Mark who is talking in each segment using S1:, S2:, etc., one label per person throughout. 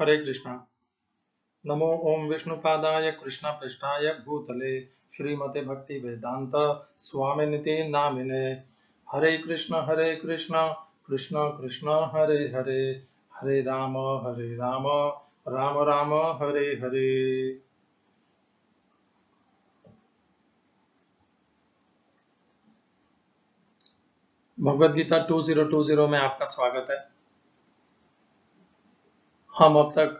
S1: हरे कृष्णा। नमो ओम विष्णुपादाय कृष्णपृष्ठाय भूतले श्रीमते भक्ति वेदांत स्वामिनिति नामिने। हरे कृष्ण कृष्ण कृष्ण हरे हरे, हरे राम राम राम हरे हरे। भगवद गीता 2020 में आपका स्वागत है। हम अब तक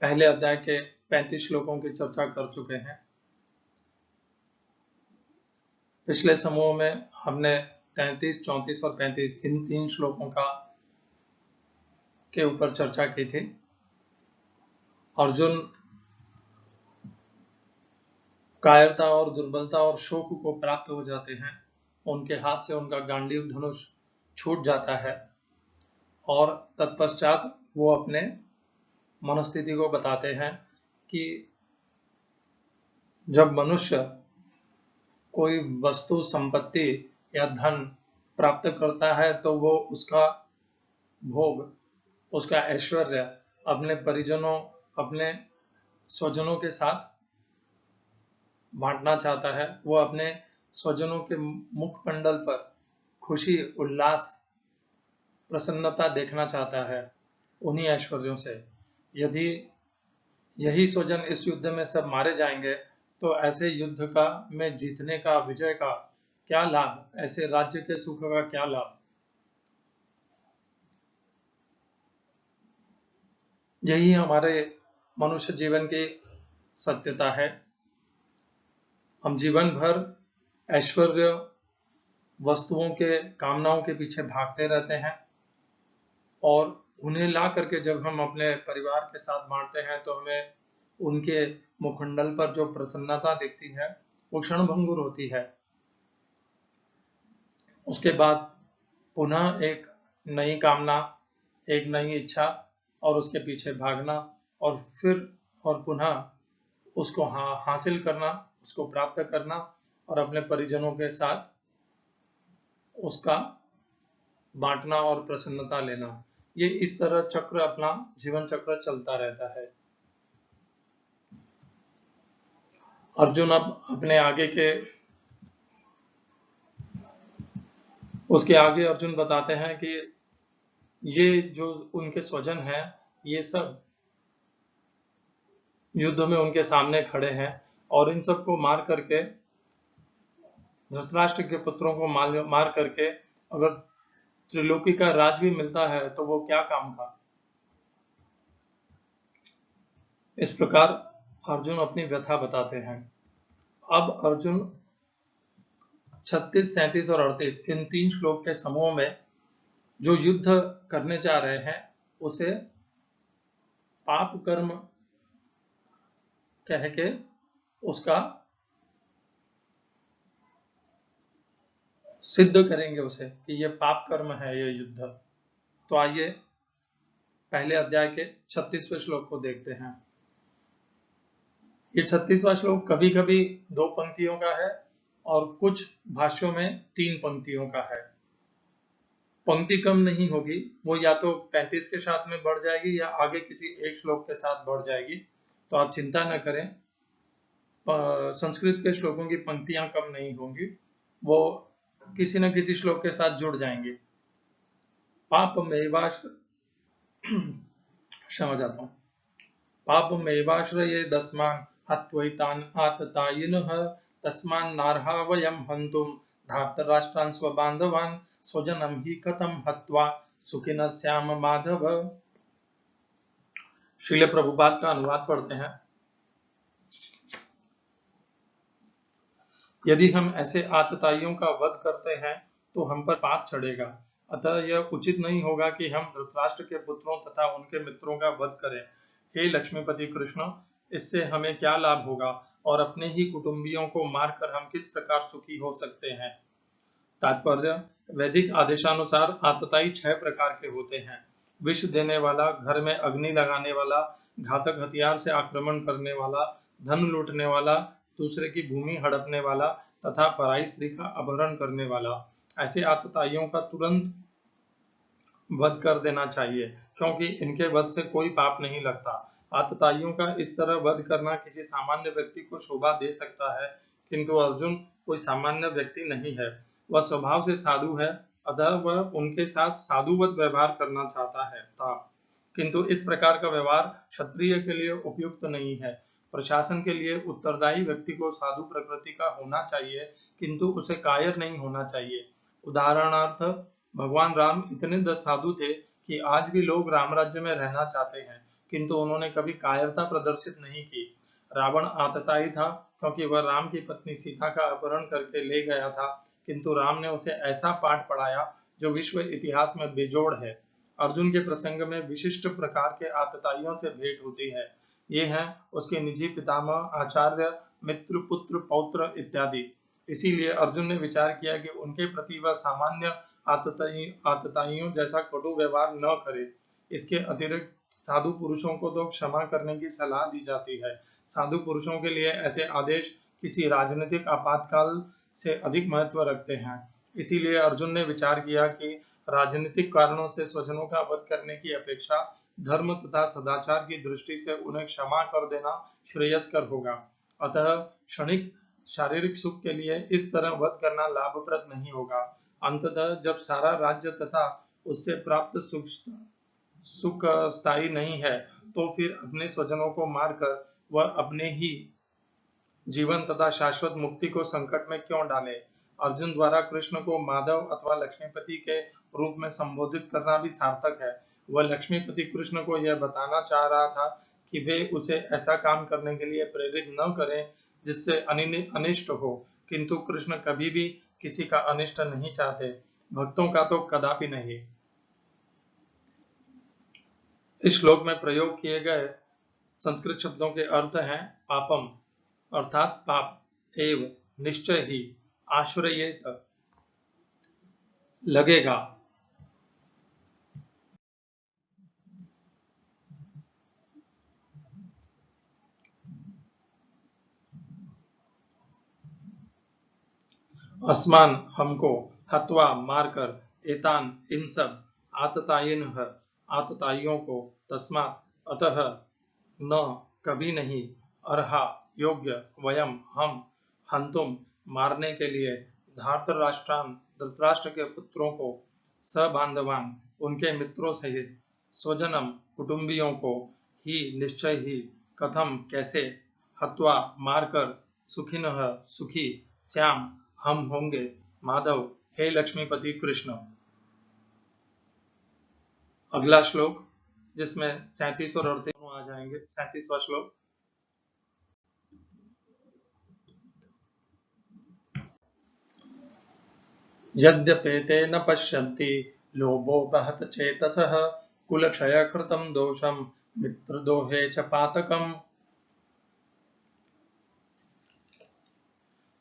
S1: पहले अध्याय के 35 श्लोकों की चर्चा कर चुके हैं। पिछले समूह में हमने 33, 34 और 35 इन 3 श्लोकों के ऊपर चर्चा की थी। अर्जुन कायरता और दुर्बलता और शोक को प्राप्त हो जाते हैं, उनके हाथ से उनका गांडीव धनुष छूट जाता है और तत्पश्चात वो अपने मनस्थिति को बताते हैं कि जब मनुष्य कोई वस्तु संपत्ति या धन प्राप्त करता है तो वो उसका भोग, उसका ऐश्वर्य अपने परिजनों, अपने स्वजनों के साथ बांटना चाहता है। वो अपने स्वजनों के मुखमंडल पर खुशी, उल्लास, प्रसन्नता देखना चाहता है उन्हीं ऐश्वर्यों से। यदि यही स्वजन इस युद्ध में सब मारे जाएंगे तो ऐसे युद्ध का में जीतने का, विजय का क्या लाभ, ऐसे राज्य के सुख का क्या लाभ। यही हमारे मनुष्य जीवन की सत्यता है। हम जीवन भर ऐश्वर्य, वस्तुओं के, कामनाओं के पीछे भागते रहते हैं और उन्हें ला करके जब हम अपने परिवार के साथ बांटते हैं तो हमें उनके मुखमंडल पर जो प्रसन्नता दिखती है वो क्षणभंगुर होती है। उसके बाद पुनः एक नई कामना, एक नई इच्छा और उसके पीछे भागना और फिर और पुनः उसको हासिल करना, उसको प्राप्त करना और अपने परिजनों के साथ उसका बांटना और प्रसन्नता लेना। ये इस तरह चक्र, अपना जीवन चक्र चलता रहता है। अर्जुन अब अपने आगे के, उसके आगे अर्जुन बताते हैं कि ये जो उनके स्वजन हैं, ये सब युद्ध में उनके सामने खड़े हैं और इन सबको मार करके, धृतराष्ट्र के पुत्रों को मार करके अगर त्रिलोकी का राज भी मिलता है तो वो क्या काम का। इस प्रकार अर्जुन अपनी व्यथा बताते हैं। अब अर्जुन 36, 37 और 38 इन 3 श्लोक के समूह में जो युद्ध करने जा रहे हैं उसे पाप कर्म कह के उसका सिद्ध करेंगे उसे कि ये पाप कर्म है ये युद्ध। तो आइए पहले अध्याय के 36वें श्लोक को देखते हैं। ये 36वां श्लोक कभी कभी 2 पंक्तियों का है और कुछ भाष्यों में 3 पंक्तियों का है। पंक्ति कम नहीं होगी, वो या तो 35 के साथ में बढ़ जाएगी या आगे किसी एक श्लोक के साथ बढ़ जाएगी, तो आप चिंता न करें। संस्कृत के श्लोकों की पंक्तियां कम नहीं होंगी, वो किसी न किसी श्लोक के साथ जुड़ जाएंगे। क्षमा चाहता हूँ। पापमेवाश्रयेदस्मान् हत्वैतान् आततायिनः तस्मान्नार्हा वयं हन्तुं धार्तराष्ट्रान् स्वबान्धवान् स्वजनं हि कथं हत्वा सुखिनः स्याम माधव। श्रील प्रभुपाद का अनुवाद पढ़ते हैं। यदि हम ऐसे आतताइयों का वध करते हैं तो हम पर पाप चढ़ेगा, अतः यह उचित नहीं होगा कि हम धृतराष्ट्र के पुत्रों तथा उनके मित्रों का वध करें। हे लक्ष्मीपति कृष्ण, इससे हमें क्या लाभ होगा और अपने ही कुटुंबियों को मारकर हम किस प्रकार सुखी हो सकते हैं। तात्पर्य, वैदिक आदेशानुसार आतताई 6 प्रकार के होते हैं। विष देने वाला, घर में अग्नि लगाने वाला, घातक हथियार से आक्रमण करने वाला, धन लूटने वाला, दूसरे की भूमि हड़पने वाला तथा पराई स्त्री का अपहरण करने वाला। ऐसे आतताइयों का तुरंत वध कर देना चाहिए क्योंकि इनके वध से कोई पाप नहीं लगता। आतताइयों का इस तरह वध करना किसी सामान्य व्यक्ति को शोभा दे सकता है, किंतु अर्जुन कोई सामान्य व्यक्ति नहीं है। वह स्वभाव से साधु है, अतः वह उनके साथ साधुवत व्यवहार करना चाहता है था, किंतु इस प्रकार का व्यवहार क्षत्रिय के लिए उपयुक्त नहीं है। प्रशासन के लिए उत्तरदायी व्यक्ति को साधु प्रकृति का होना चाहिए, किंतु उसे कायर नहीं होना चाहिए। उदाहरणार्थ, भगवान राम इतने साधु थे कि आज भी लोग राम राज्य में रहना चाहते हैं, किंतु उन्होंने कभी कायरता प्रदर्शित नहीं की। रावण आतताई था, क्योंकि वह राम की पत्नी सीता का अपहरण करके ले गया था, किंतु राम ने उसे ऐसा पाठ पढ़ाया जो विश्व इतिहास में बेजोड़ है। अर्जुन के प्रसंग में विशिष्ट प्रकार के आतताइयों से भेंट होती है। ये हैं उसके निजी पितामह, आचार्य, मित्र, पुत्र, पौत्र इत्यादि। इसीलिए अर्जुन ने विचार किया कि उनके प्रति वह सामान्य आतताइयों जैसा कटु व्यवहार न करे। इसके अतिरिक्त साधु पुरुषों को तो क्षमा करने की सलाह दी जाती है। साधु पुरुषों के लिए ऐसे आदेश किसी राजनीतिक आपातकाल से अधिक महत्व रखते हैं। इसीलिए अर्जुन ने विचार किया कि राजनीतिक कारणों से स्वजनों का वध करने की अपेक्षा धर्म तथा सदाचार की दृष्टि से उन्हें क्षमा कर देना श्रेयस्कर होगा। अतः क्षणिक शारीरिक सुख के लिए इस तरह वध करना लाभप्रद नहीं होगा। अंततः जब सारा राज्य तथा उससे प्राप्त सुख स्थायी नहीं है, तो फिर अपने स्वजनों को मारकर वह अपने ही जीवन तथा शाश्वत मुक्ति को संकट में क्यों डाले। अर्जुन द्वारा कृष्ण को माधव अथवा लक्ष्मीपति के रूप में संबोधित करना भी सार्थक है। वह लक्ष्मीपति कृष्ण को यह बताना चाह रहा था कि वे उसे ऐसा काम करने के लिए प्रेरित न करें जिससे अनिष्ट हो, किंतु कृष्ण कभी भी किसी का अनिष्ट नहीं चाहते, भक्तों का तो कदापि नहीं। इस श्लोक में प्रयोग किए गए संस्कृत शब्दों के अर्थ हैं पापम अर्थात पाप, एव निश्चय ही, आश्रयेत लगेगा, अस्मान हमको, हत्वा मारकर, एतान इन सब, आततायिनः आतताइयों को, तस्मात् अतः, न कभी नहीं, अर्हा योग्य, वयम हम, हंतुम मारने के लिए, धार्तराष्ट्रान धृतराष्ट्र के पुत्रों को, सबांधवान उनके मित्रों सहित, स्वजनम कुटुंबियों को, ही निश्चय ही, कथम कैसे, हत्वा मारकर, सुखिनः सुखी, श्याम हम होंगे, माधव हे लक्ष्मीपति कृष्ण। अगला श्लोक जिसमें 37 और 38 आ जाएंगे। 37वां श्लोक, यद्यपेते न पश्यन्ति लोभो बहत चेतसः कुलक्षय कृतं दोषं मित्रदोहे च पातकम्।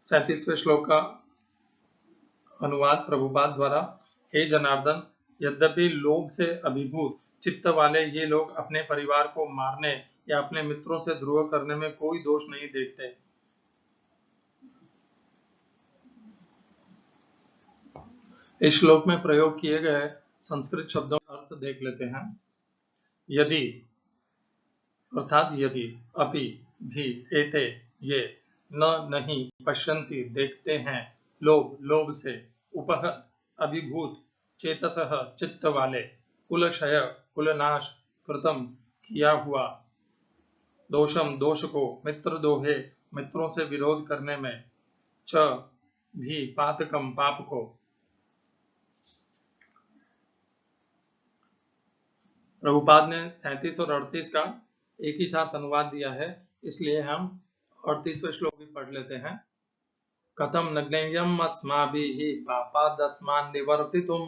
S1: 37वें श्लोक का अनुवाद प्रभुपाद द्वारा। हे जनार्दन, यद्यपि लोभ से अभिभूत चित्त वाले ये लोग अपने परिवार को मारने या अपने मित्रों से द्रोह करने में कोई दोष नहीं देखते। इस श्लोक में प्रयोग किए गए संस्कृत शब्दों का अर्थ देख लेते हैं। यदि अर्थात यदि, अपि भी, एते ये, न नहीं, पश्यन्ति देखते हैं, लोभ लोभ से, उपहत अभिभूत, चेतसः चित्त वाले, कुलक्षय कुलनाश, कृतम किया हुआ, दोषम दोष को, मित्र दोहे मित्रों से विरोध करने में, च भी, पातकम पाप को। प्रभुपाद ने 37 और 38 का एक ही साथ अनुवाद दिया है, इसलिए हम 38वें श्लोक भी पढ़ लेते हैं। कथम न ज्ञेयम् अस्माभिः पापादस्मान् निवर्तितुं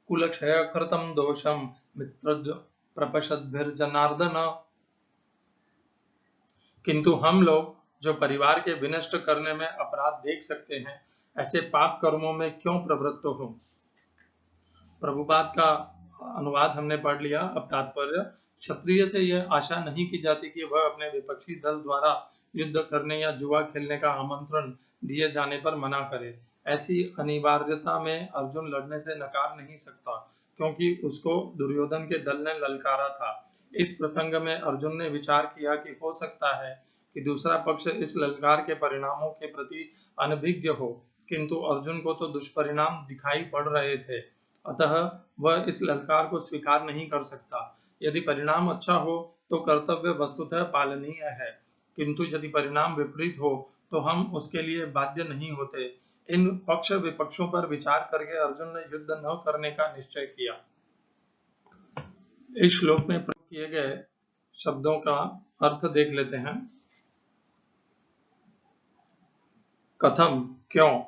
S1: कुलक्षय कृतं दोषं मित्र प्रपशद्भिर्जनार्दन। किंतु हम लोग जो परिवार के विनष्ट करने में अपराध देख सकते हैं, ऐसे पाप कर्मों में क्यों प्रवृत्त हो। प्रभुपाद का अनुवाद हमने पढ़ लिया। अब तात्पर्य, क्षत्रिय से यह आशा नहीं की जाती कि वह अपने विपक्षी दल द्वारा युद्ध करने या जुआ खेलने का आमंत्रण दिए जाने पर मना करे। ऐसी अनिवार्यता में अर्जुन लड़ने से नकार नहीं सकता, क्योंकि उसको दुर्योधन के दल ने ललकारा था। इस प्रसंग में अर्जुन ने विचार किया कि हो सकता है कि दूसरा पक्ष इस ललकार के परिणामों के प्रति अनभिज्ञ हो, किंतु अर्जुन को तो दुष्परिणाम दिखाई पड़ रहे थे, अतः वह इस ललकार को स्वीकार नहीं कर सकता। यदि परिणाम अच्छा हो तो कर्तव्य वस्तुतः पालनीय है, किंतु यदि परिणाम विपरीत हो तो हम उसके लिए बाध्य नहीं होते। इन पक्ष विपक्षों पर विचार करके अर्जुन ने युद्ध न करने का निश्चय किया। इस श्लोक में प्रयोग किए गए शब्दों का अर्थ देख लेते हैं। कथम क्यों,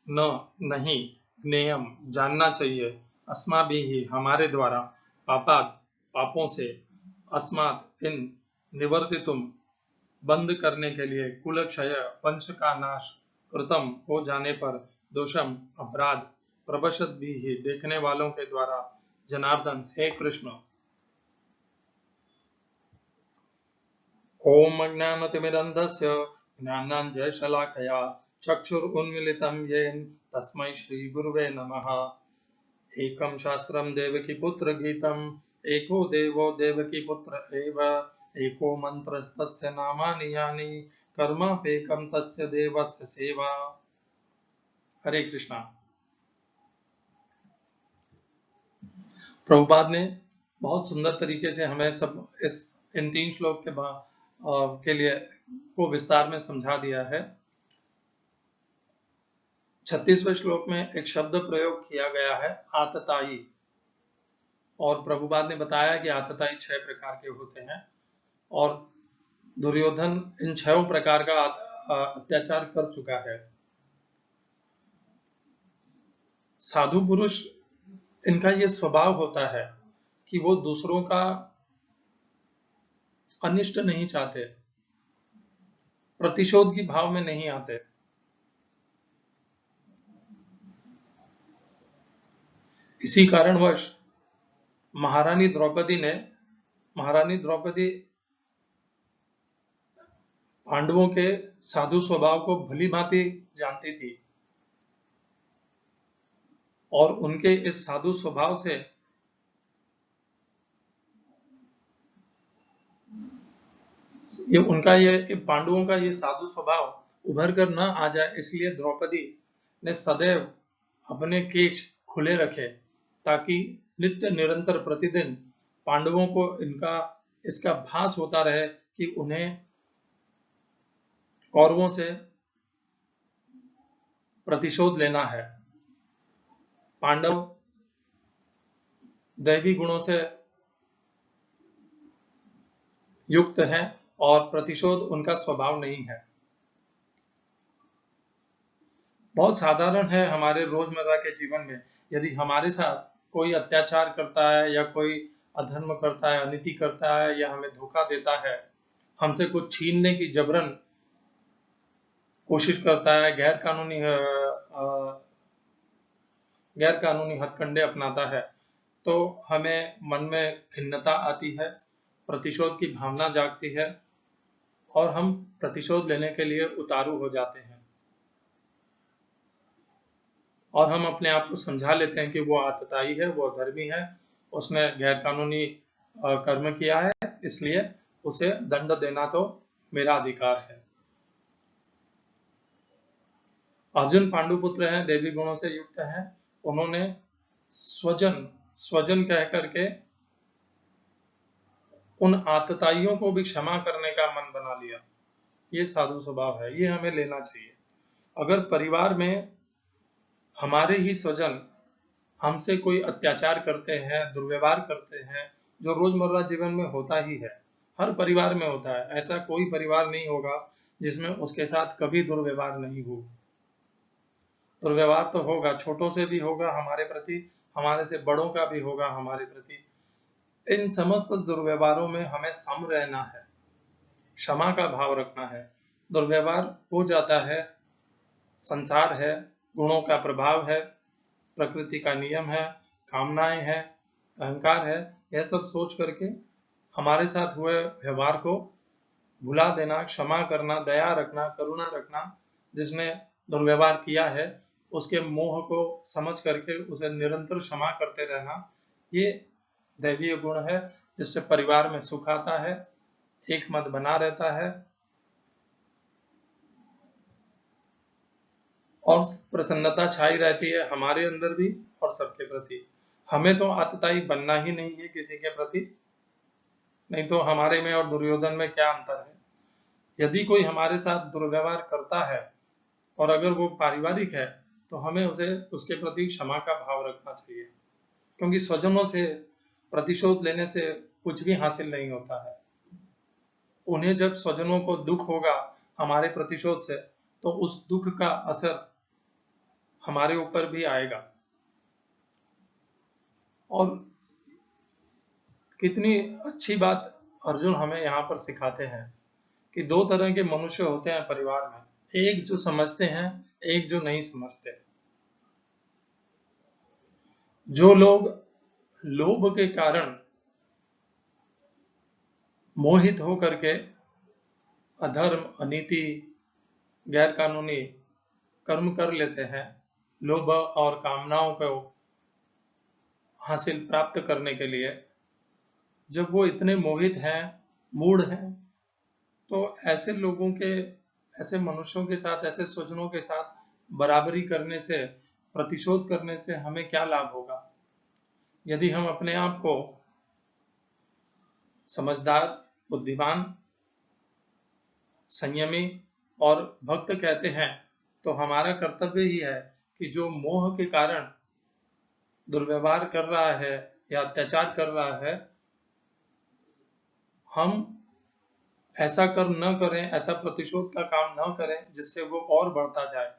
S1: न नहीं, ज्ञेयम जानना चाहिए, अस्माभिः हमारे द्वारा, पापात् पापों से, अस्मात् इन, निवर्तितुम बंद करने के लिए, कुलक्षय वंश का नाश, कृतम हो जाने पर, दोषम अपराध, प्रपश्यद्भिः देखने वालों के द्वारा, जनार्दन हे कृष्ण। ओम अज्ञानतिमिरन्धस्य ज्ञानाञ्जनशलाकया चक्षुरुन्मीलितं येन तस्मै श्रीगुरुवे नमः। एकं शास्त्रं देवकीपुत्र गीतम्, एको देवो देवकीपुत्र एव, एको मन्त्रस्तस्य नामानि यानि, कर्माप्येकं तस्य देवस्य सेवा। हरे कृष्णा। प्रभुपाद ने बहुत सुंदर तरीके से हमें सब इन 3 श्लोक के लिए को विस्तार में समझा दिया है। 36वें श्लोक में एक शब्द प्रयोग किया गया है, आतताई, और प्रभुपाद ने बताया कि आतताई 6 प्रकार के होते हैं और दुर्योधन इन 6 प्रकार का अत्याचार कर चुका है। साधु पुरुष, इनका ये स्वभाव होता है कि वो दूसरों का अनिष्ट नहीं चाहते, प्रतिशोध की भाव में नहीं आते। इसी कारणवश महारानी द्रौपदी पांडवों के साधु स्वभाव को भली भांति जानती थी और उनके इस साधु स्वभाव से पांडवों का ये साधु स्वभाव उभर कर न आ जाए, इसलिए द्रौपदी ने सदैव अपने केश खुले रखे ताकि नित्य निरंतर प्रतिदिन पांडवों को इसका भास होता रहे कि उन्हें कौरवों से प्रतिशोध लेना है। पांडव दैवी गुणों से युक्त हैं और प्रतिशोध उनका स्वभाव नहीं है। बहुत साधारण है हमारे रोजमर्रा के जीवन में, यदि हमारे साथ कोई अत्याचार करता है या कोई अधर्म करता है, अनीति करता है या हमें धोखा देता है, हमसे कुछ छीनने की जबरन कोशिश करता है, गैर कानूनी हथकंडे अपनाता है, तो हमें मन में खिन्नता आती है, प्रतिशोध की भावना जागती है और हम प्रतिशोध लेने के लिए उतारू हो जाते हैं और हम अपने आप को समझा लेते हैं कि वो आतताई है, वो धर्मी है, उसने गैर कानूनी कर्म किया है, इसलिए उसे दंड देना तो मेरा अधिकार है। अर्जुन पांडुपुत्र हैं, देवी गुणों से युक्त हैं, उन्होंने स्वजन कह करके उन आतताइयों को भी क्षमा करने का मन बना लिया। ये साधु स्वभाव है, ये हमें लेना चाहिए। अगर परिवार में हमारे ही स्वजन हमसे कोई अत्याचार करते हैं, दुर्व्यवहार करते हैं, जो रोजमर्रा जीवन में होता ही है, हर परिवार में होता है, ऐसा कोई परिवार नहीं होगा जिसमें उसके साथ कभी दुर्व्यवहार नहीं हो। दुर्व्यवहार तो होगा, छोटों से भी होगा हमारे प्रति, हमारे से बड़ों का भी होगा हमारे प्रति। इन समस्त दुर्व्यवहारों में हमें सम रहना है, क्षमा का भाव रखना है। दुर्व्यवहार हो जाता है, संसार है, गुणों का प्रभाव है, प्रकृति का नियम है, कामनाएं हैं, अहंकार है, यह सब सोच करके हमारे साथ हुए व्यवहार को भुला देना, क्षमा करना, दया रखना, करुणा रखना, जिसने दुर्व्यवहार किया है उसके मोह को समझ करके उसे निरंतर क्षमा करते रहना, ये दैवीय गुण है जिससे परिवार में सुख आता है, एक मत बना रहता है और प्रसन्नता छाई रहती है हमारे अंदर भी और सबके प्रति। हमें तो आतताई बनना ही नहीं है किसी के प्रति, नहीं तो हमारे में और दुर्योधन में क्या अंतर है। यदि कोई हमारे साथ दुर्व्यवहार करता है और अगर वो पारिवारिक है तो हमें उसे उसके प्रति क्षमा का भाव रखना चाहिए, क्योंकि स्वजनों से प्रतिशोध लेने से कुछ भी हासिल नहीं होता है। उन्हें जब स्वजनों को दुख होगा हमारे प्रतिशोध से, तो उस दुख का असर हमारे ऊपर भी आएगा। और कितनी अच्छी बात अर्जुन हमें यहाँ पर सिखाते हैं कि दो तरह के मनुष्य होते हैं परिवार में, एक जो समझते हैं, एक जो नहीं समझते। जो लोग लोभ के कारण मोहित हो करके अधर्म, अनीति, गैर कानूनी कर्म कर लेते हैं, लोभ और कामनाओं को हासिल प्राप्त करने के लिए, जब वो इतने मोहित हैं, मूढ़ हैं, तो ऐसे लोगों के, ऐसे मनुष्यों के साथ, ऐसे स्वजनों के साथ बराबरी करने से, प्रतिशोध करने से हमें क्या लाभ होगा। यदि हम अपने आप को समझदार, बुद्धिमान, संयमी और भक्त कहते हैं, तो हमारा कर्तव्य ही है कि जो मोह के कारण दुर्व्यवहार कर रहा है या अत्याचार कर रहा है, हम ऐसा कर न करें, ऐसा प्रतिशोध का काम न करें जिससे वो और बढ़ता जाए।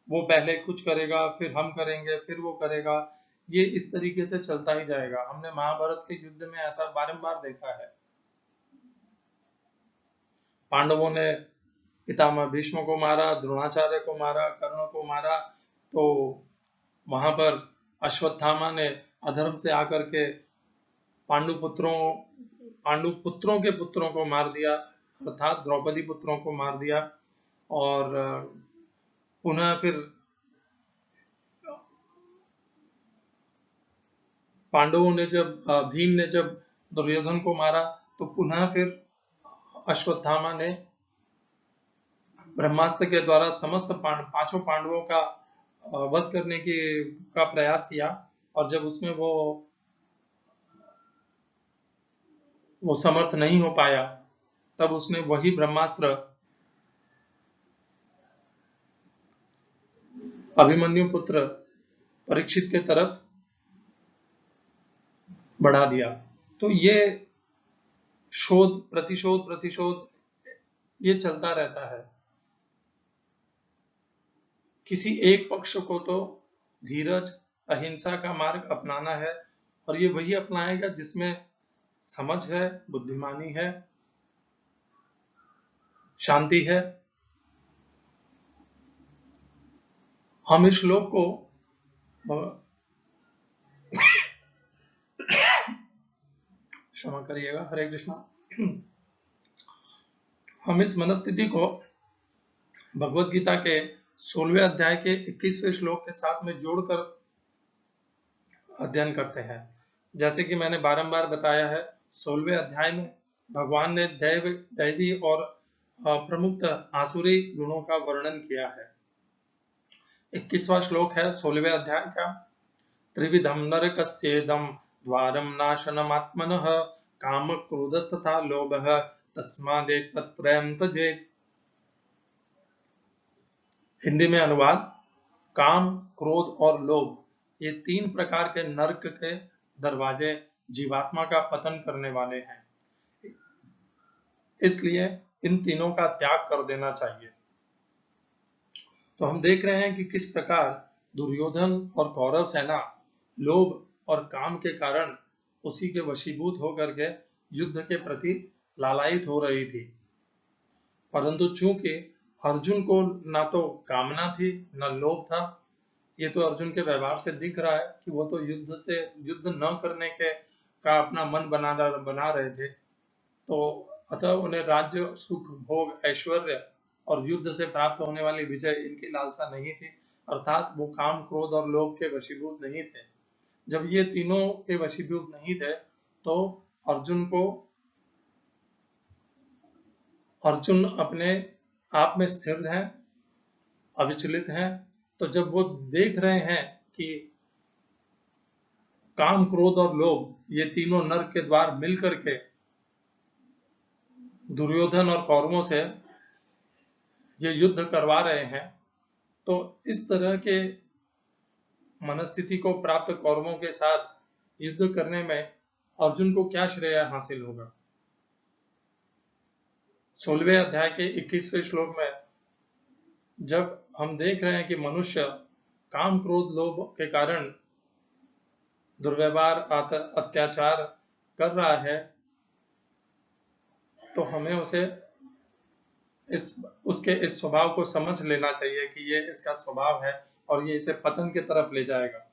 S1: वो पहले कुछ करेगा, फिर हम करेंगे, फिर वो करेगा, ये इस तरीके से चलता ही जाएगा। हमने महाभारत के युद्ध में ऐसा बारंबार देखा है। पांडवों ने पितामह भीष्म को मारा, द्रोणाचार्य को मारा, कर्ण को मारा, तो वहां पर अश्वत्थामा ने अधर्म से आकर के पांडु पुत्रों के पुत्रों को मार दिया, अर्थात द्रौपदी पुत्रों को मार दिया। और पुनः फिर पांडवों ने जब भीम ने जब दुर्योधन को मारा, तो पुनः फिर अश्वत्थामा ने ब्रह्मास्त्र के द्वारा समस्त पांचों पांडवों का वध करने की का प्रयास किया। और जब उसमें वो समर्थ नहीं हो पाया, तब उसने वही ब्रह्मास्त्र अभिमन्यु पुत्र परीक्षित के तरफ बढ़ा दिया। तो ये शोध प्रतिशोध प्रतिशोध ये चलता रहता है। किसी एक पक्ष को तो धीरज, अहिंसा का मार्ग अपनाना है, और ये वही अपनाएगा जिसमें समझ है, बुद्धिमानी है, शांति है। हम इस श्लोक को क्षमा करिएगा, हरे कृष्णा। हम इस मनस्थिति को भगवत गीता के 16वें अध्याय के 21वें श्लोक के साथ में जोड़कर अध्ययन करते हैं। जैसे कि मैंने बारंबार बताया है, 16वें अध्याय में भगवान ने दैवी और प्रमुख आसुरी गुणों का वर्णन किया है। 21वां श्लोक है 16वें अध्याय का। त्रिविधम नरकस्येदं द्वारम नाशनमात्मनः काम क्रोधस्तथा लोभः तस्मादेतत्त्रयं त्यजेत्। हिंदी में अनुवाद, काम, क्रोध और लोभ, ये तीन प्रकार के नरक के दरवाजे जीवात्मा का पतन करने वाले हैं, इसलिए इन तीनों का त्याग कर देना चाहिए। तो हम देख रहे हैं कि किस प्रकार दुर्योधन और कौरव सेना लोभ और काम के कारण उसी के वशीभूत होकर के युद्ध के प्रति लालायित हो रही थी। परंतु चूंकि अर्जुन को ना तो कामना थी न लोभ था, ये तो अर्जुन के व्यवहार से दिख रहा है कि वो तो युद्ध न करने के का अपना मन बना रहे थे। तो अतः उन्हें राज्य, सुख, भोग, ऐश्वर्य और युद्ध से प्राप्त होने वाली विजय, इनकी लालसा नहीं थी, अर्थात वो काम, क्रोध और लोभ के वशीभूत नहीं थे। जब ये तीनों के वशीभूत नहीं थे तो अर्जुन अपने आप में स्थिर हैं, अविचलित हैं। तो जब वो देख रहे हैं कि काम, क्रोध और लोभ ये तीनों नर्क के द्वार मिल करके दुर्योधन और कौरवों से ये युद्ध करवा रहे हैं, तो इस तरह के मनस्थिति को प्राप्त कौरवों के साथ युद्ध करने में अर्जुन को क्या श्रेय हासिल होगा। 16वें अध्याय के 21वें श्लोक में जब हम देख रहे हैं कि मनुष्य काम, क्रोध, लोभ के कारण दुर्व्यवहार, अत्याचार कर रहा है, तो हमें उसके इस स्वभाव को समझ लेना चाहिए कि ये इसका स्वभाव है और ये इसे पतन की तरफ ले जाएगा।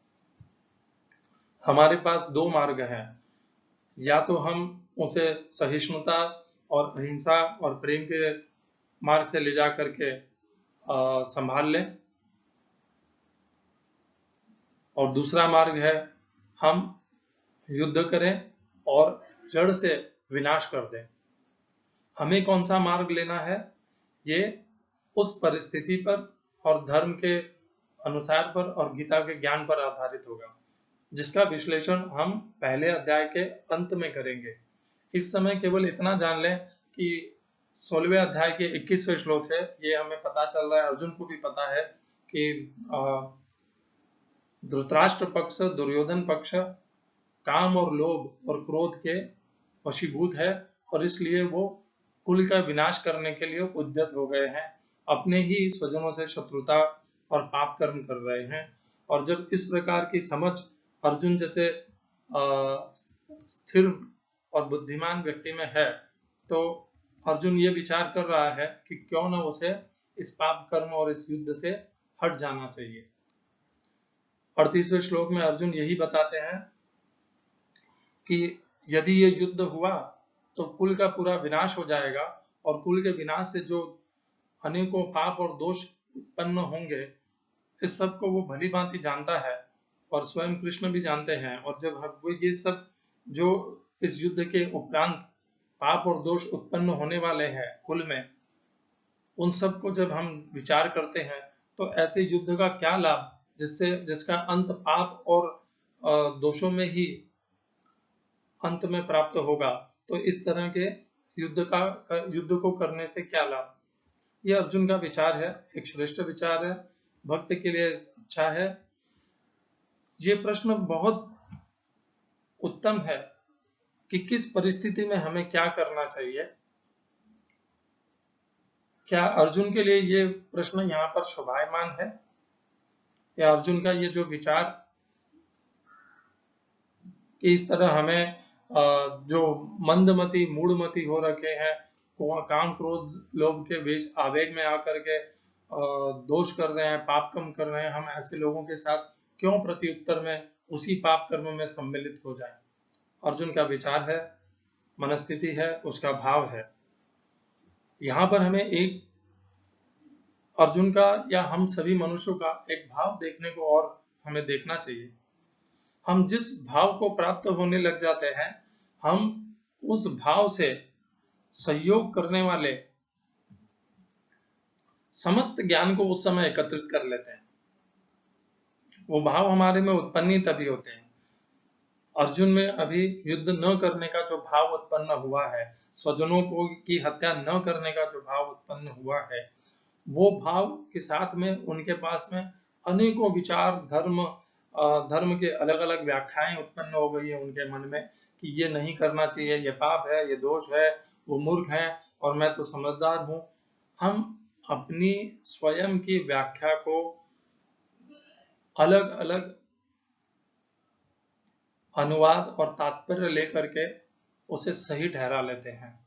S1: हमारे पास दो मार्ग हैं, या तो हम उसे सहिष्णुता और अहिंसा और प्रेम के मार्ग से ले जा करके संभाल लें, और दूसरा मार्ग है हम युद्ध करें और जड़ से विनाश कर दें। हमें कौन सा मार्ग लेना है, ये उस परिस्थिति पर और धर्म के अनुसार पर और गीता के ज्ञान पर आधारित होगा, जिसका विश्लेषण हम पहले अध्याय के अंत में करेंगे। इस समय केवल इतना जान लें कि 16वें अध्याय के 21वें श्लोक से ये हमें पता चल रहा है, अर्जुन को भी पता है कि धृतराष्ट्र पक्ष, दुर्योधन पक्ष काम और लोभ और क्रोध के वशीभूत है, और इसलिए वो कुल का विनाश करने के लिए उद्यत हो गए हैं, अपने ही स्वजनों से शत्रुता और पाप कर्म कर रहे हैं। और जब इस प्रकार की समझ अर्जुन जैसे स्थिर और बुद्धिमान व्यक्ति में है, तो अर्जुन ये विचार कर रहा है कि क्यों न उसे इस पाप कर्म और इस युद्ध से हट जाना चाहिए। 38वें श्लोक में अर्जुन यही बताते हैं कि यदि ये युद्ध हुआ तो कुल का पूरा विनाश हो जाएगा, और कुल के विनाश से जो अनेकों पाप और दोष उत्पन्न होंगे, इस सब को वो भली भांति जानता है और स्वयं कृष्ण भी जानते हैं। और जब वो ये सब जो इस युद्ध के उपरांत पाप और दोष उत्पन्न होने वाले हैं कुल में, उन सब को जब हम विचार करते हैं तो ऐसे युद्ध का क्या लाभ जिसका अंत पाप और दोषों में ही अंत में प्राप्त होगा। तो इस तरह के युद्ध को करने से क्या लाभ। यह अर्जुन का विचार है, एक श्रेष्ठ विचार है, भक्त के लिए अच्छा है। ये प्रश्न बहुत उत्तम है कि किस परिस्थिति में हमें क्या करना चाहिए। क्या अर्जुन के लिए ये प्रश्न यहाँ पर शोभायमान है, या अर्जुन का ये जो विचार कि इस तरह हमें जो मंदमती मूढ़मती हो रखे हैं, काम, क्रोध, लोभ के बीच आवेग में आकर के दोष कर रहे हैं, पाप कर्म कर रहे हैं, हम ऐसे लोगों के साथ क्यों प्रत्युत्तर में उसी पाप कर्म में सम्मिलित हो जाएं। अर्जुन का विचार है, मनस्थिति है, उसका भाव है। यहाँ पर हमें एक अर्जुन का या हम सभी मनुष्यों का एक भाव देखने को और हमें देखना चाहिए। हम जिस भाव को प्राप्त होने लग जाते हैं, हम उस भाव से सहयोग करने वाले समस्त ज्ञान को उस समय एकत्रित कर लेते हैं। वो भाव हमारे में उत्पन्न ही तभी होते हैं। अर्जुन में अभी युद्ध न करने का जो भाव उत्पन्न हुआ है, स्वजनों को की हत्या न करने का जो भाव उत्पन्न हुआ है, वो भाव के साथ में उनके पास में अनेकों विचार, धर्म के अलग अलग व्याख्याएं उत्पन्न हो गई है उनके मन में कि ये नहीं करना चाहिए, ये पाप है, ये दोष है, वो मूर्ख है और मैं तो समझदार हूं। हम अपनी स्वयं की व्याख्या को अलग अलग अनुवाद और तात्पर्य लेकर के उसे सही ठहरा लेते हैं।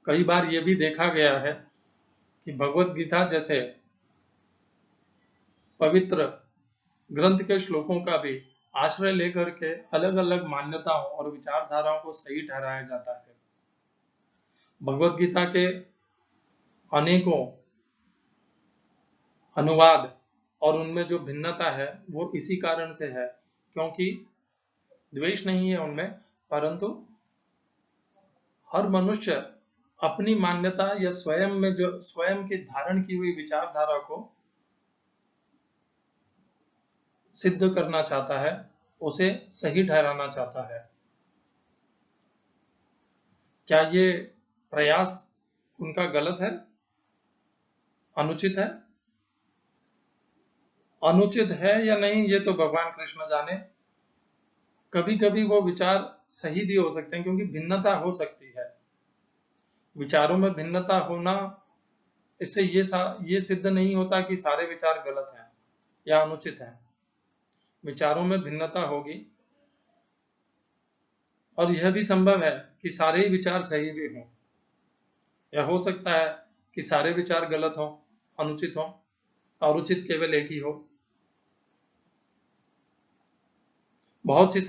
S1: कई बार यह भी देखा गया है कि भगवत गीता जैसे पवित्र ग्रंथ के श्लोकों का भी आश्रय लेकर के अलग अलग मान्यताओं और विचारधाराओं को सही ठहराया जाता है। भगवत गीता के अनेकों अनुवाद और उनमें जो भिन्नता है वो इसी कारण से है, क्योंकि द्वेष नहीं है उनमें, परंतु हर मनुष्य अपनी मान्यता या स्वयं में जो स्वयं की धारण की हुई विचारधारा को सिद्ध करना चाहता है, उसे सही ठहराना चाहता है। क्या ये प्रयास उनका गलत है, अनुचित है? अनुचित है या नहीं ये तो भगवान कृष्ण जाने। कभी कभी वो विचार सही भी हो सकते हैं, क्योंकि भिन्नता हो सकती है। विचारों में भिन्नता होना, इससे ये सिद्ध नहीं होता कि सारे विचार गलत हैं या अनुचित हैं। विचारों में भिन्नता होगी, और यह भी संभव है कि सारे ही विचार सही भी हों, या हो सकता है कि सारे विचार गलत हों, अनुचित हों, और उचित केवल एक ही हो। बहुत सी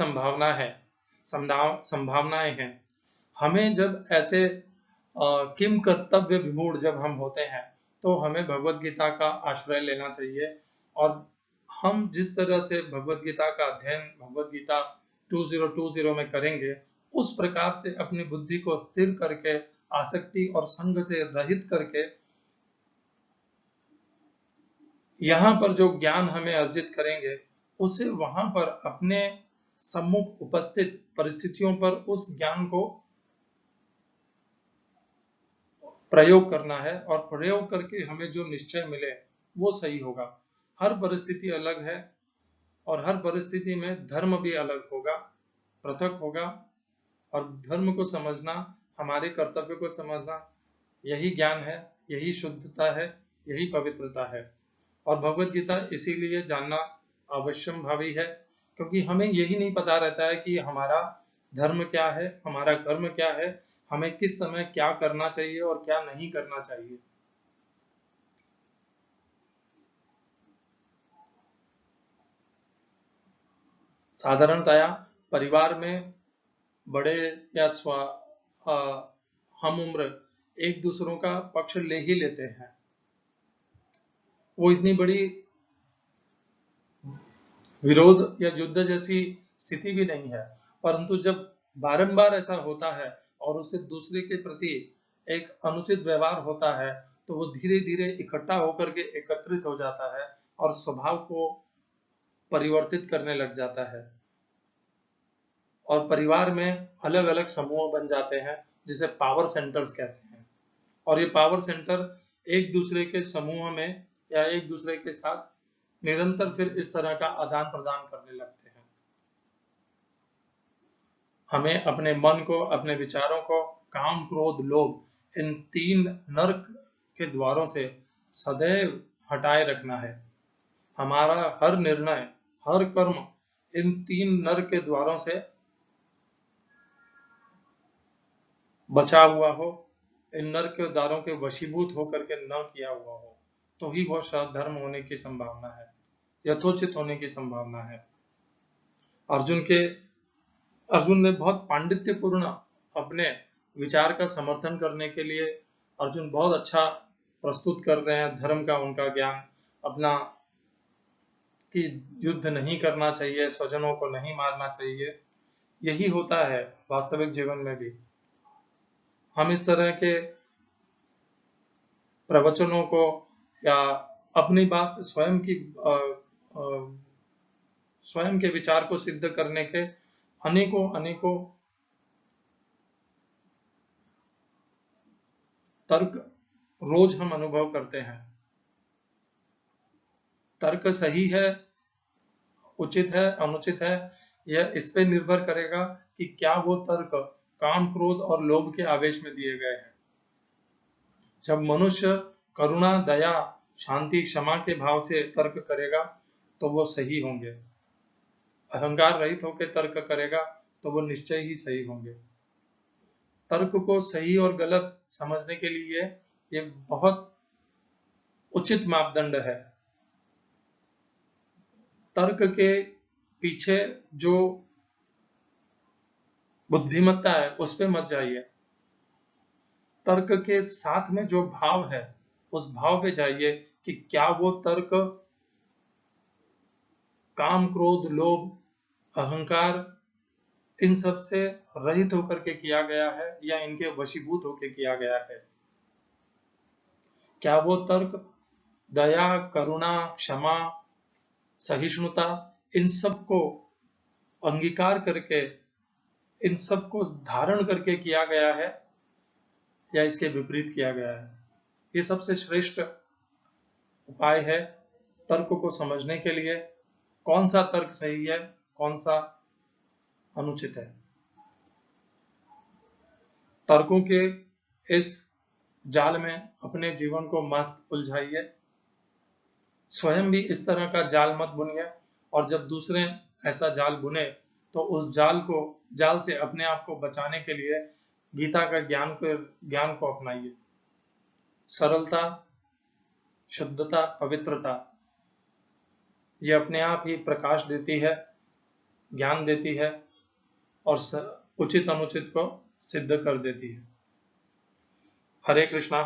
S1: संभावनाएं हैं। हमें जब ऐसे किम कर्तव्य विमूढ़ जब हम होते हैं, तो हमें भगवत गीता का आश्रय लेना चाहिए, और हम जिस तरह से भगवत गीता का अध्ययन भगवत गीता 2020 में करेंगे, उस प्रकार से अपनी बुद्धि को स्थिर करके, आसक्ति और संग से रहित करके, यहाँ पर जो ज्ञान हमें अर्जित करेंगे, उसे वहां पर अपने सम्मुख उपस्थित परिस्थितियों पर उस ज्ञान को प्रयोग करना है, और प्रयोग करके हमें जो निश्चय मिले वो सही होगा। हर परिस्थिति अलग है, और हर परिस्थिति में धर्म भी अलग होगा, पृथक होगा, और धर्म को समझना, हमारे कर्तव्य को समझना, यही ज्ञान है, यही शुद्धता है, यही पवित्रता है। और भगवत गीता इसीलिए जानना अवश्यम भावी है, क्योंकि हमें यही नहीं पता रहता है कि हमारा धर्म क्या है, हमारा कर्म क्या है, हमें किस समय क्या करना चाहिए और क्या नहीं करना चाहिए। साधारणतया परिवार में बड़े या हम उम्र एक दूसरों का पक्ष ले ही लेते हैं। वो इतनी बड़ी विरोध या युद्ध जैसी स्थिति भी नहीं है, परंतु जब बारंबार ऐसा होता है और उससे दूसरे के प्रति एक अनुचित व्यवहार होता है, तो वो धीरे धीरे इकट्ठा होकर के एकत्रित हो जाता है और स्वभाव को परिवर्तित करने लग जाता है, और परिवार में अलग अलग समूह बन जाते हैं, जिसे पावर सेंटर्स कहते हैं। और ये पावर सेंटर एक दूसरे के समूह में या एक दूसरे के साथ निरंतर फिर इस तरह का आदान प्रदान करने लगते हैं। हमें अपने मन को, अपने विचारों को काम, क्रोध, लोभ, इन 3 नरक के द्वारों से सदैव हटाए रखना है। हमारा हर निर्णय, हर कर्म इन 3 नरक के द्वारों से बचा हुआ हो, इन नरक के द्वारों के वशीभूत होकर के न किया हुआ हो, तो ही वो धर्म होने की संभावना है, यथोचित होने की संभावना है। अर्जुन ने बहुत पांडित्यपूर्ण अपने विचार का समर्थन करने के लिए, अर्जुन बहुत अच्छा प्रस्तुत कर रहे हैं धर्म का, उनका ज्ञान अपना, कि युद्ध नहीं करना चाहिए, स्वजनों को नहीं मारना चाहिए। यही होता है वास्तविक जीवन में भी। हम इस तरह के प्रवचनों को या अपनी बात स्वयं के विचार को सिद्ध करने के अनेकों तर्क रोज हम अनुभव करते हैं। तर्क सही है, उचित है, अनुचित है, यह इस पे निर्भर करेगा कि क्या वो तर्क काम, क्रोध और लोभ के आवेश में दिए गए हैं। जब मनुष्य करुणा, दया, शांति, क्षमा के भाव से तर्क करेगा तो वो सही होंगे। अहंकार रहित होकर तर्क करेगा तो वो निश्चय ही सही होंगे। तर्क को सही और गलत समझने के लिए ये बहुत उचित मापदंड है। तर्क के पीछे जो बुद्धिमत्ता है उस पे मत जाइए, तर्क के साथ में जो भाव है उस भाव पे जाइए कि क्या वो तर्क काम, क्रोध, लोभ, अहंकार, इन सब से रहित होकर के किया गया है या इनके वशीभूत होकर किया गया है? क्या वो तर्क दया, करुणा, क्षमा, सहिष्णुता, इन सब को अंगीकार करके, इन सब को धारण करके किया गया है या इसके विपरीत किया गया है? ये सबसे श्रेष्ठ उपाय है तर्क को समझने के लिए। कौन सा तर्क सही है, कौन सा अनुचित है? तर्कों के इस जाल में अपने जीवन को मत उलझाइए, स्वयं भी इस तरह का जाल मत बुनिए, और जब दूसरे ऐसा जाल बुने तो उस जाल से अपने आप को बचाने के लिए गीता का ज्ञान को अपनाइए। सरलता, शुद्धता, पवित्रता, ये अपने आप ही प्रकाश देती है, ज्ञान देती है और उचित अनुचित को सिद्ध कर देती है। हरे कृष्णा।